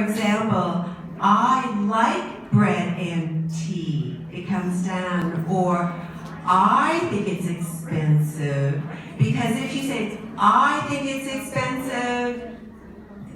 example, I like bread and tea. It comes down. Or I think it's expensive. Because if you say, I think it's expensive,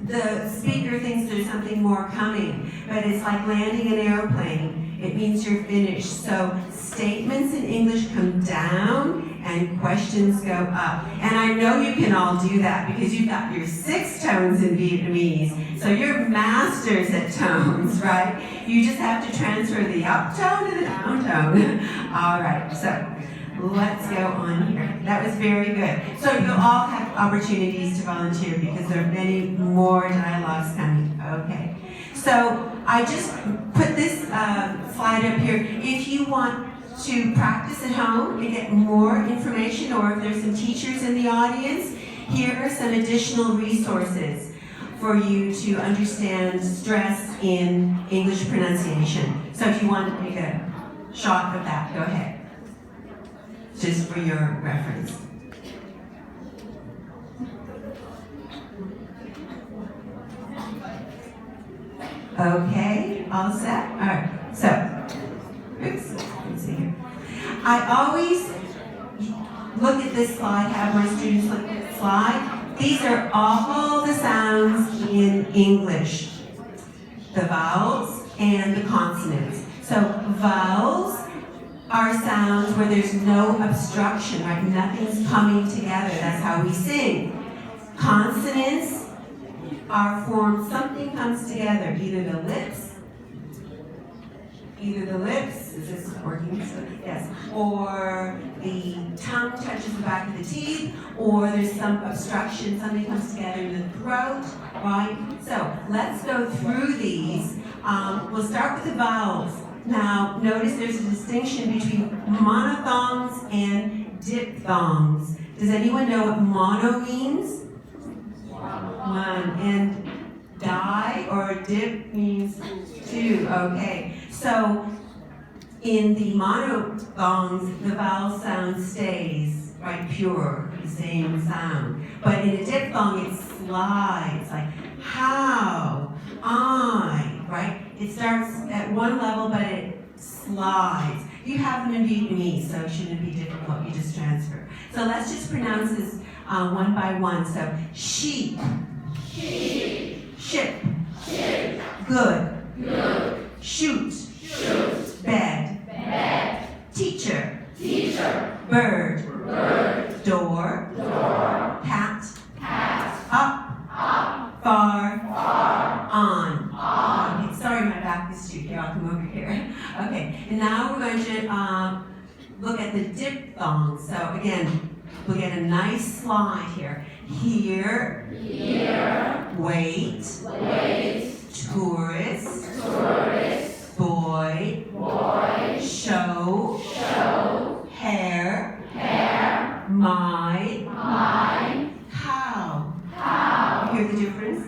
the speaker thinks there's something more coming. But it's like landing an airplane. It means you're finished. So statements in English come down and questions go up. And I know you can all do that because you've got your 6 tones in Vietnamese. So you're masters at tones, right? You just have to transfer the up tone to the down tone. All right, so let's go on here. That was very good. So you'll all have opportunities to volunteer because there are many more dialogues coming. Okay. So I just put this slide up here. If you want to practice at home and get more information, or if there's some teachers in the audience, here are some additional resources for you to understand stress in English pronunciation. So if you want to take a shot of that, go ahead. Just for your reference. Okay, all set? All right, so, oops, let's see here. I always look at this slide, have my students look at this slide. These are all the sounds in English. The vowels and the consonants. So vowels are sounds where there's no obstruction, right? Nothing's coming together. That's how we sing. Consonants are formed, something comes together, either the lips, is this working? Yes. Or the tongue touches the back of the teeth, or there's some obstruction, something comes together in the throat, right? So let's go through these. We'll start with the vowels. Now, notice there's a distinction between monophthongs and diphthongs. Does anyone know what mono means? One. And di or dip means 2. Okay. So, in the monophthongs, the vowel sound stays, right, pure, the same sound. But in a diphthong, it slides, like how, I, right? It starts at one level, but it slides. You have them in Vietnamese, so it shouldn't be difficult. You just transfer. So let's just pronounce this one by one. So sheep, sheep, ship, ship, good, good, shoot, shoot, bed, bed, teacher, teacher, bird, bird, door, door, hat, hat, up, up, far, far, on, on. Okay, sorry, my back is too here. I'll come over here. Okay, and now we're going to look at the diphthongs. So again, we'll get a nice slide here. Here, here, wait, wait, tourist, tourist, boy, boy, show, show, hair, hair, my, cow, cow. You hear the difference?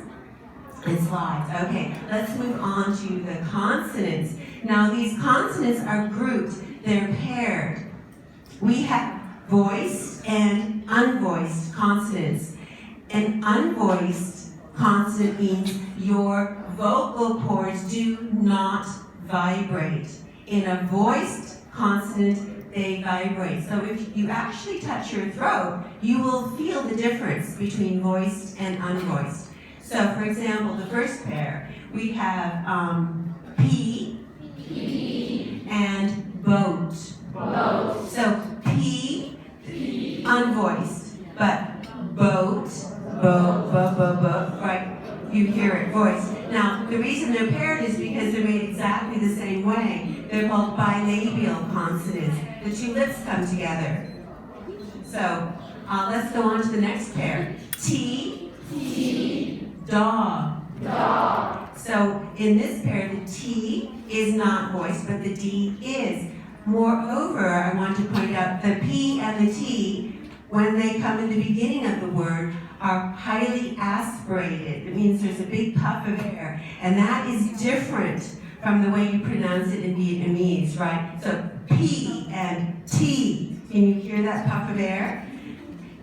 It slides. Okay, let's move on to the consonants. Now these consonants are grouped, they're paired. We have voiced and unvoiced consonants. An unvoiced consonant means your vocal cords do not vibrate. In a voiced consonant, they vibrate. So if you actually touch your throat, you will feel the difference between voiced and unvoiced. So for example, the first pair, we have P, P, and boat. Boat. So P, P, unvoiced, but boat, right? You hear it voiced. Now, the reason they're paired is because they're made exactly the same way. They're called bilabial consonants. The two lips come together. So let's go on to the next pair. T, T, dog, dog. So in this pair, the T is not voiced, but the D is. Moreover, I want to point out the P and the T, when they come in the beginning of the word, are highly aspirated. It means there's a big puff of air, and that is different from the way you pronounce it in Vietnamese, right? So P and T, can you hear that puff of air?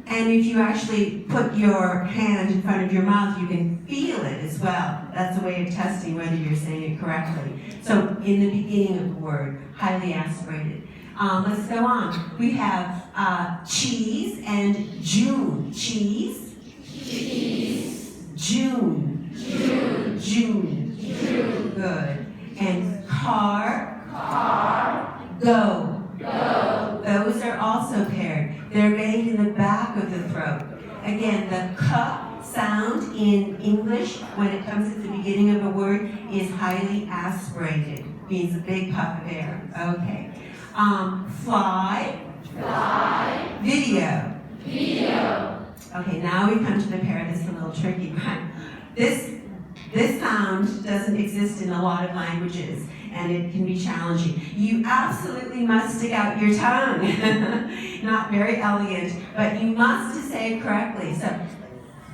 And if you actually put your hand in front of your mouth, you can feel it as well. That's a way of testing whether you're saying it correctly. So in the beginning of the word, highly aspirated. Let's go on. We have cheese and June. Cheese. Cheese. June. June. June. June. Good. And car. Car. Go. Go. Those are also paired. They're made in the back of the throat. Again, the k sound in English, when it comes at the beginning of a word, is highly aspirated. Means a big puff of air. Okay. Fly. Fly. Video. Video. Okay, now we come to the pair that's a little tricky, right? This sound doesn't exist in a lot of languages, and it can be challenging. You absolutely must stick out your tongue. Not very elegant, but you must say it correctly. So,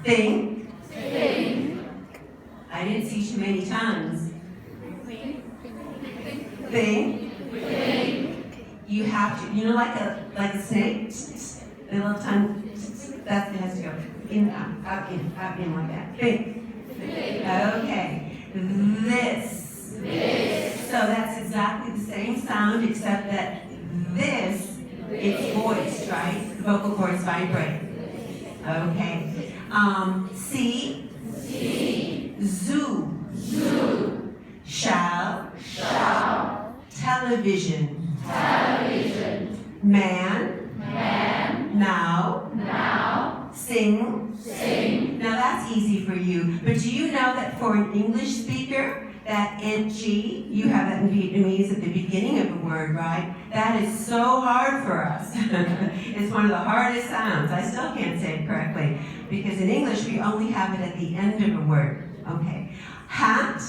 thing. Thing. I didn't see too many tongues. Thing. Thing. You have to, you know, like a snake, the little tongue, that's it has to go in, out, in, like that. Thing. Okay. This. This. So that's exactly the same sound, except that this, it's voiced, right? The vocal cords vibrate. Okay. See. See. Zoo. Zoo. Shall. Shall. Television. Television. Man. Man. Now. Now. Sing. Sing. Now that's easy for you, but do you know that for an English speaker, that ng, you have that in Vietnamese at the beginning of a word, right? That is so hard for us. It's one of the hardest sounds. I still can't say it correctly, because in English we only have it at the end of a word. Okay. Hat.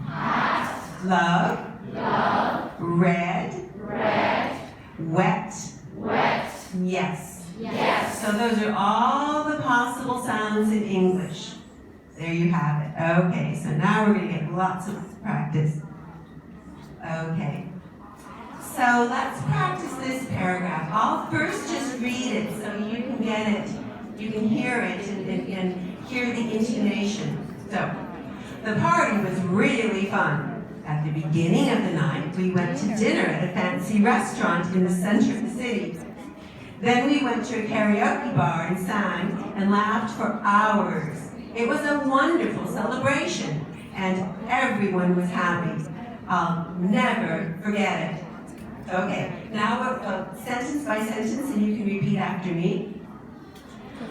Hat. Love. Love. Red. Red. Wet. Wet. Yes. Yes. So those are all the possible sounds in English. There you have it. Okay, so now we're going to get lots of practice. Okay. So let's practice this paragraph. I'll first just read it so you can get it. You can hear it and hear the intonation. So, the party was really fun. At the beginning of the night, we went to dinner at a fancy restaurant in the center of the city. Then we went to a karaoke bar and sang and laughed for hours. It was a wonderful celebration, and everyone was happy. I'll never forget it. Okay, now sentence by sentence, and you can repeat after me.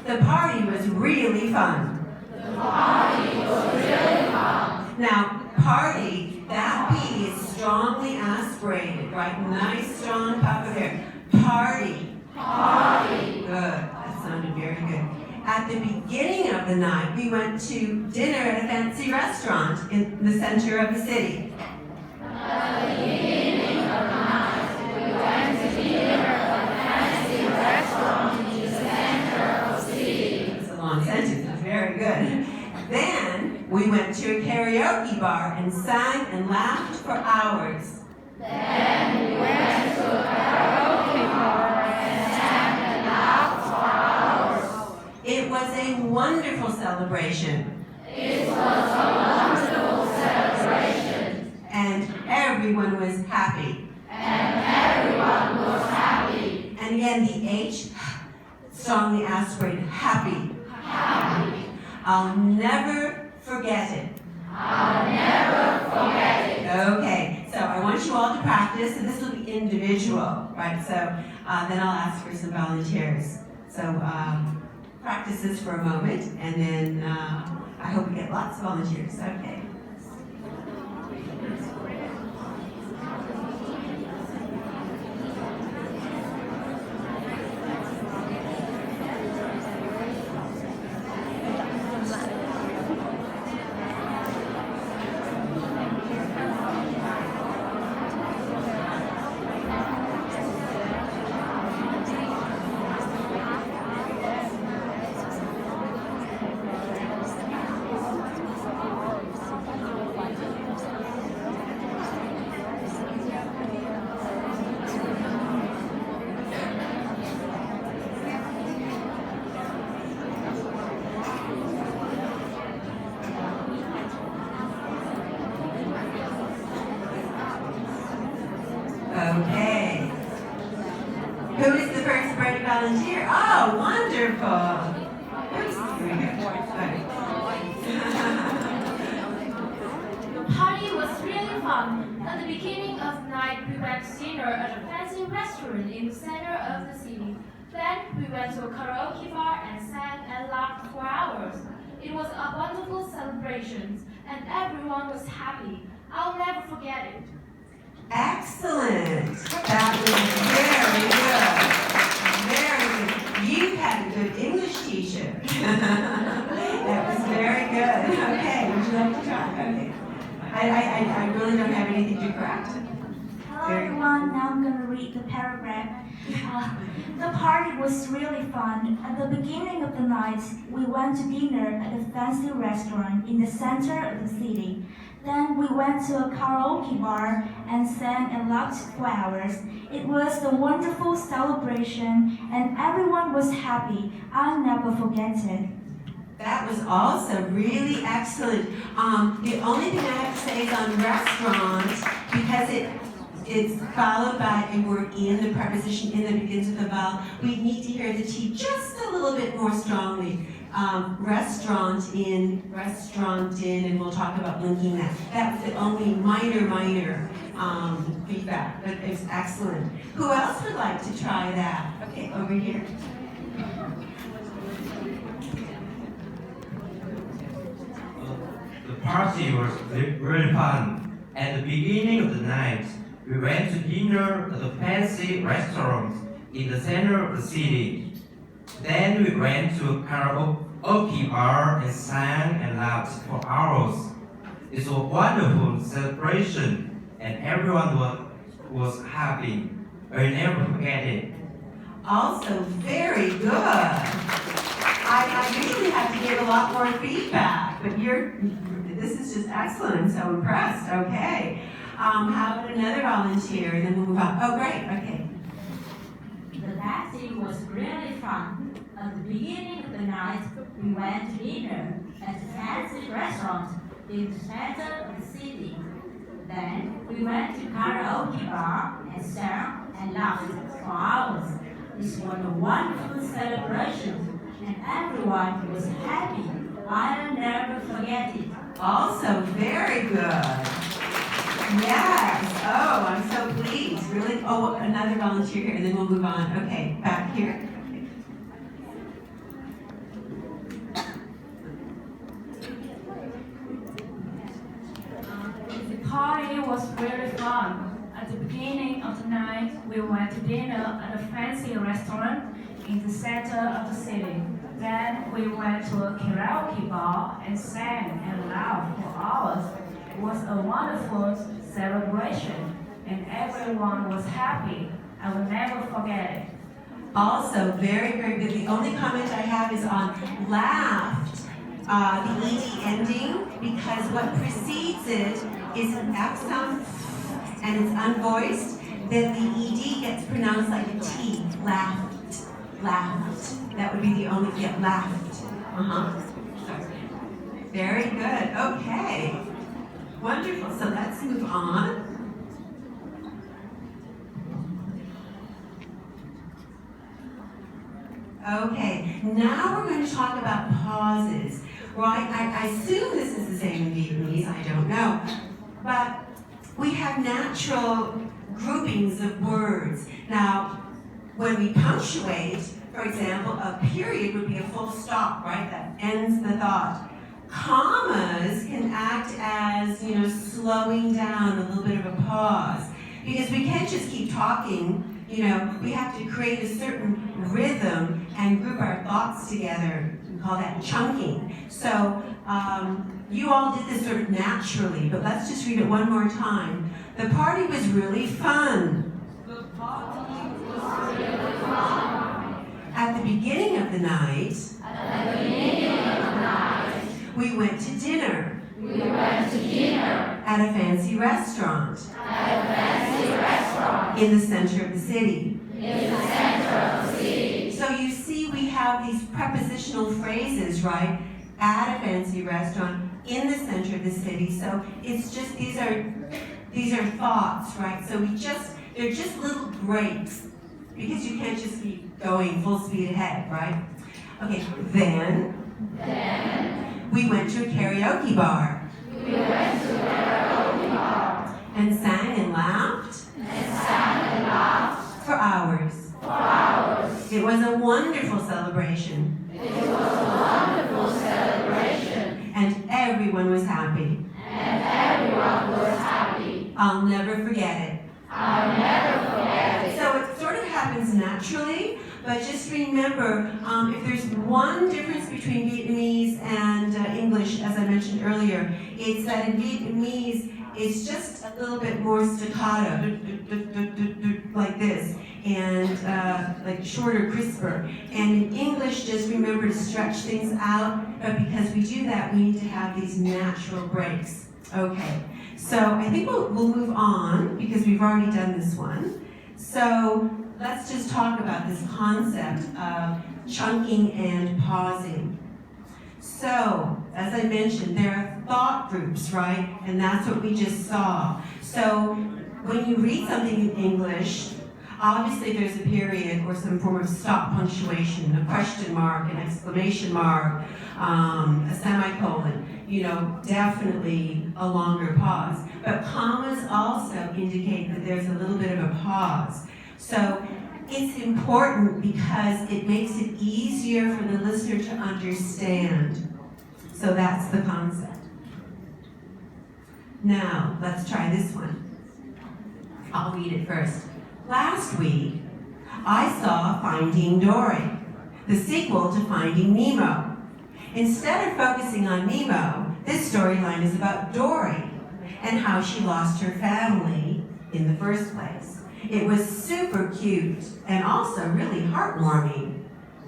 The party was really fun. The party was really fun. Now, party, that P is strongly aspirated, right? Nice, strong puff of air. Party. Party. Good. That sounded very good. At the beginning of the night, we went to dinner at a fancy restaurant in the center of the city. At the beginning of the night, we went to dinner at a fancy restaurant in the center of the city. That's a long sentence. That's very good. Then we went to a karaoke bar and sang and laughed for hours. Then we went to a karaoke bar. It was a wonderful celebration. It was a wonderful celebration. And everyone was happy. And everyone was happy. And again, the H, strongly aspirated, happy. Happy. I'll never forget it. I'll never forget it. Okay, so I want you all to practice, and this will be individual, right? So then I'll ask for some volunteers. So, practice this for a moment, and then I hope we get lots of volunteers. Okay. Okay. Who is the first Birdie volunteer? Oh, wonderful. Oops, here we go. The party was really fun. At the beginning of the night, we went to dinner at a fancy restaurant in the center of the city. Then we went to a karaoke bar and sang and laughed for hours. It was a wonderful celebration, and everyone was happy. I'll never forget it. Excellent. That was very good. Very good. You had a good English teacher. That was very good. Okay, would you like to try? Okay. I really don't have anything to correct. Hello everyone, now I'm going to read the paragraph. The party was really fun. At the beginning of the night, we went to dinner at a fancy restaurant in the center of the city. Then we went to a karaoke bar and sang and laughed for hours. It was a wonderful celebration and everyone was happy. I'll never forget it. That was also really excellent. The only thing I have to say is on restaurants, because it's followed by a word in, the preposition in that begins with a vowel, we need to hear the T just a little bit more strongly. Restaurant in, and we'll talk about linking that. That was the only minor feedback, but it was excellent. Who else would like to try that? Okay, over here. The party was really fun. At the beginning of the night, we went to dinner at a fancy restaurant in the center of the city. Then we went to a karaoke bar and sang and laughed for hours. It was a wonderful celebration and everyone was happy. I'll never forget it. Also very good. I usually have to give a lot more feedback, but this is just excellent. I'm so impressed. Okay. How about another volunteer, and then we'll move on. Oh, great. Okay. The party was really fun. At the beginning of the night, we went to dinner at a fancy restaurant in the center of the city. Then we went to karaoke bar and sang and laughed for hours. This was a wonderful celebration, and everyone was happy. I'll never forget it. Also very good. Yes. Oh, I'm so pleased. Really. Oh, another volunteer here, and then we'll move on. Okay, back here. The party was really fun. At the beginning of the night, we went to dinner at a fancy restaurant in the center of the city. Then we went to a karaoke bar and sang and laughed for hours. It was a wonderful celebration, and everyone was happy. I will never forget it. Also very good. The only comment I have is on laughed, the ED ending, because what precedes it is an accent and it's unvoiced. Then the ED gets pronounced like a T. Laughed. That would be the only, laughed. Very good. Okay. Wonderful. So let's move on. Okay, now we're going to talk about pauses, right? I assume this is the same in Vietnamese, I don't know. But we have natural groupings of words. Now, when we punctuate, for example, a period would be a full stop, right? That ends the thought. Commas can act as, slowing down, a little bit of a pause. Because we can't just keep talking. We have to create a certain rhythm and group our thoughts together. We call that chunking. So you all did this sort of naturally, but let's just read it one more time. The party was really fun. At the beginning of the night, we went to dinner. At a fancy restaurant. In the center of the city. So you see we have these prepositional phrases, right? At a fancy restaurant, in the center of the city. So it's just, these are thoughts, right? So we just They're just little breaks because you can't just keep going full speed ahead, right? Okay, then we went to a karaoke bar. And sang and laughed. For hours. It was a wonderful celebration. And everyone was happy. I'll never forget it. So it sort of happens naturally, but just remember, if there's one difference between Vietnamese and English, as I mentioned earlier, it's that in Vietnamese, it's just a little bit more staccato, like this, and like shorter, crisper. And in English, just remember to stretch things out, but because we do that, we need to have these natural breaks. Okay, so I think we'll move on, because we've already done this one. So let's just talk about this concept of chunking and pausing. So, as I mentioned, there are thought groups, right? And that's what we just saw. So, when you read something in English, obviously there's a period or some form of stop punctuation, a question mark, an exclamation mark, a semicolon, definitely a longer pause. But commas also indicate that there's a little bit of a pause. So, it's important because it makes it easier for the listener to understand. So that's the concept. Now, let's try this one. I'll read it first. Last week, I saw Finding Dory, the sequel to Finding Nemo. Instead of focusing on Nemo, this storyline is about Dory and how she lost her family in the first place. It was super cute and also really heartwarming.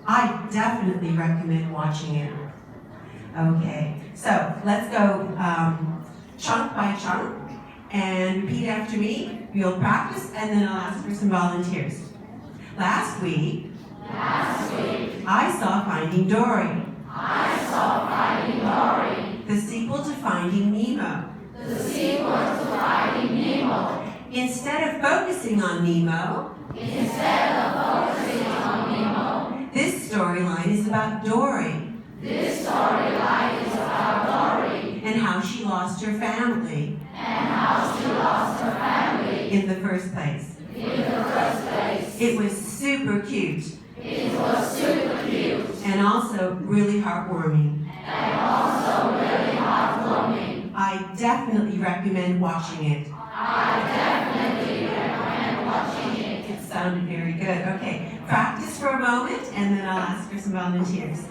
I definitely recommend watching it. Okay, so let's go chunk by chunk and repeat after me. We'll practice and then I'll ask for some volunteers. Last week, I saw Finding Dory. The sequel to Finding Nemo. Instead of focusing on Nemo, this storyline is about Dory. And how she lost her family. In the first place. It was super cute. And also really heartwarming. I definitely recommend watching it. It sounded very good. Okay, practice for a moment and then I'll ask for some volunteers.